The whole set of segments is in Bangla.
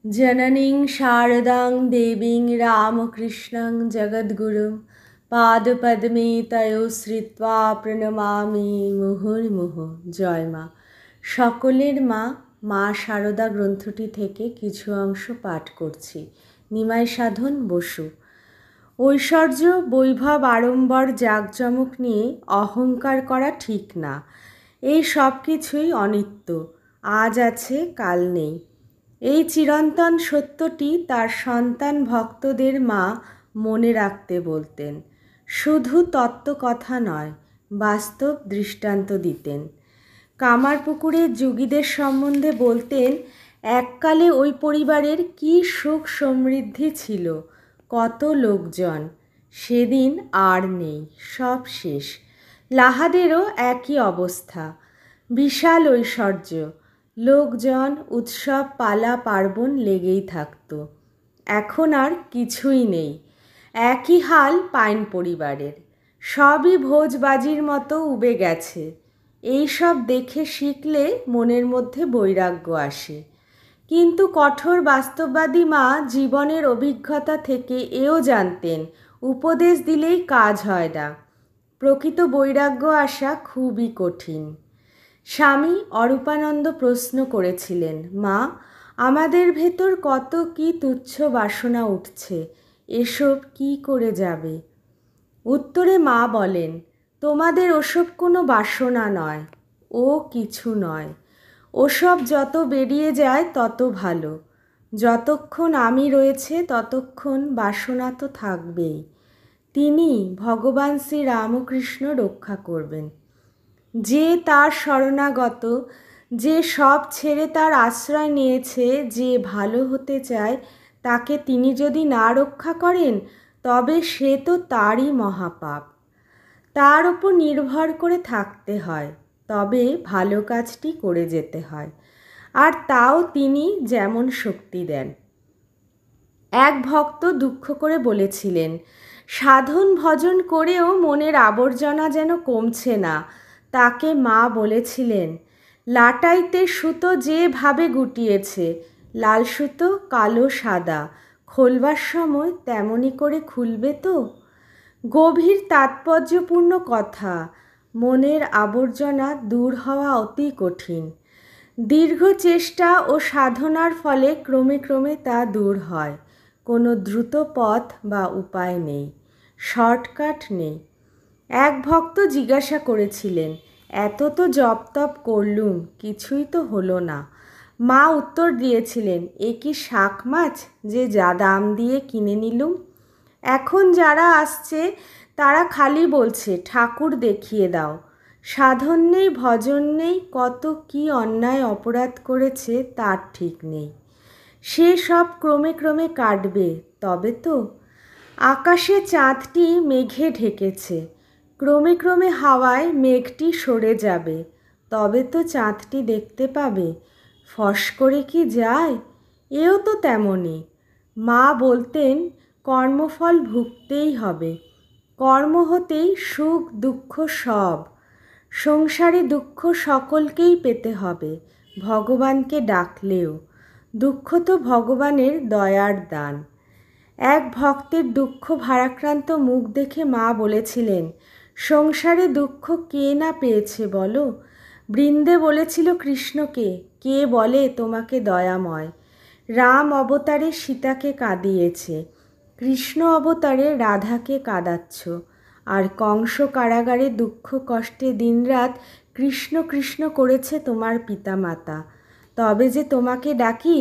जननीं शारदां देवीं रामकृष्णं जगद्गुरुं पादपद्मे तयो শ্রীত্বা প্রণমামি মুহুর্মুহু। জয় মা। সকলের মা মা শারদা গ্রন্থটি থেকে কিছু অংশ পাঠ করছি। নিমাই সাধন বসু। ঐশ্বর্য বৈভব আড়ম্বর জাঁকজমক নিয়ে অহংকার করা ঠিক না। এই সব কিছুই অনিত্য, আজ আছে কাল নেই। এই চিরন্তন সত্যটি তার সন্তান ভক্তদের মা মনে রাখতে বলতেন। শুধু তত্ত্বকথা নয়, বাস্তব দৃষ্টান্ত দিতেন। কামারপুকুরের যোগীদের সম্বন্ধে বলতেন, এককালে ওই পরিবারের কী সুখ সমৃদ্ধি ছিল, কত লোকজন। সেদিন আর নেই, সব শেষ। লাহাদেরও একই অবস্থা, বিশাল ঐশ্বর্য, লোকজন, উৎসব, পালা পার্বণ লেগেই থাকত। এখন আর কিছুই নেই। একই হাল পাইন পরিবারের, সবই ভোজবাজির মতো উবে গেছে। এই সব দেখে শিখলে মনের মধ্যে বৈরাগ্য আসে। কিন্তু কঠোর বাস্তববাদী মা জীবনের অভিজ্ঞতা থেকে এও জানতেন, উপদেশ দিলেই কাজ হয় না, প্রকৃত বৈরাগ্য আসা খুবই কঠিন। স্বামী অরূপানন্দ প্রশ্ন করেছিলেন, মা, আমাদের ভেতর কত কি তুচ্ছ বাসনা উঠছে, এসব কি করে যাবে? উত্তরে মা বলেন, তোমাদের ওসব কোনো বাসনা নয়, ও কিছু নয়। ওসব যত বেরিয়ে যায় তত ভালো। যতক্ষণ আমি রয়েছে ততক্ষণ বাসনা তো থাকবেই। তিনি ভগবান শ্রী রামকৃষ্ণ রক্ষা করবেন। যে তার শরণাগত, যে সব ছেড়ে তার আশ্রয় নিয়েছে, যে ভালো হতে চায়, তাকে তিনি যদি না রক্ষা করেন তবে সে তো তারই মহাপাপ। তার ওপর নির্ভর করে থাকতে হয়, তবে ভালো কাজটি করে যেতে হয়, আর তাও তিনি যেমন শক্তি দেন। এক ভক্ত দুঃখ করে বলেছিলেন, সাধন ভজন করেও মনের আবর্জনা যেন কমছে না। তাকে মা বলেছিলেন, লাটাইতে সুতো যেভাবে গুটিয়েছে, লাল সুতো কালো সাদা, খোলবার সময় তেমনি করে খুলবে তো? গভীর তাৎপর্যপূর্ণ কথা। মনের আবর্জনা দূর হওয়া অতি কঠিন। দীর্ঘ চেষ্টা ও সাধনার ফলে ক্রমে ক্রমে তা দূর হয়। কোনো দ্রুত পথ বা উপায় নেই, শর্টকাট নেই। এক ভক্ত জিজ্ঞাসা করেছিলেন, এত তো জপ তপ করলুম, কিছুই তো হলো না। মা উত্তর দিয়েছিলেন, এ কি শাক মাছ যে যা দাম দিয়ে কিনে নিলুম? এখন যারা আসছে তারা খালি বলছে, ঠাকুর দেখিয়ে দাও। সাধন নেই, ভজন নেই, কত কি অন্যায় অপরাধ করেছে তার ঠিক নেই। সে সব ক্রমে ক্রমে কাটবে, তবে তো। আকাশে চাঁদটি মেঘে ঢেকেছে, ক্রমে ক্রমে হাওয়ায় মেঘটি সরে যাবে, তবে তো চাঁদটি দেখতে পাবে। ফস করে কি যায়? এও তো তেমনই। মা বলতেন, কর্মফল ভুগতেই হবে। কর্ম হতেই সুখ দুঃখ সব। সংসারে দুঃখ সকলকেই পেতে হবে, ভগবানকে ডাকলেও। দুঃখ তো ভগবানের দয়ার দান। এক ভক্তের দুঃখ ভারাক্রান্ত মুখ দেখে মা বলেছিলেন, সংসারে দুঃখ কে না পেয়েছে বলো? বৃন্দে বলেছিল কৃষ্ণকে, কে বলে তোমাকে দয়াময়? রাম অবতারে সীতাকে কাঁদিয়েছে, কৃষ্ণ অবতারে রাধাকে কাঁদাচ্ছ, আর কংস কারাগারে দুঃখ কষ্টে দিনরাত কৃষ্ণ কৃষ্ণ করেছে তোমার পিতামাতা। তবে যে তোমাকে ডাকি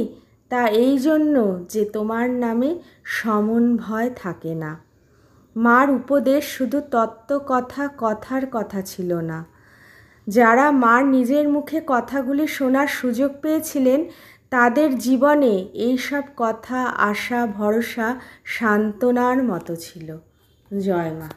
তা এই জন্য যে তোমার নামে সমন ভয় থাকে না। মার উপদেশ শুধু তত্ত্বকথা, কথার কথা ছিল না। যারা মার নিজের মুখে কথাগুলি শোনার সুযোগ পেয়েছিলেন, তাদের জীবনে এই সব কথা আশা ভরসা সান্ত্বনার মতো ছিল। জয় মা।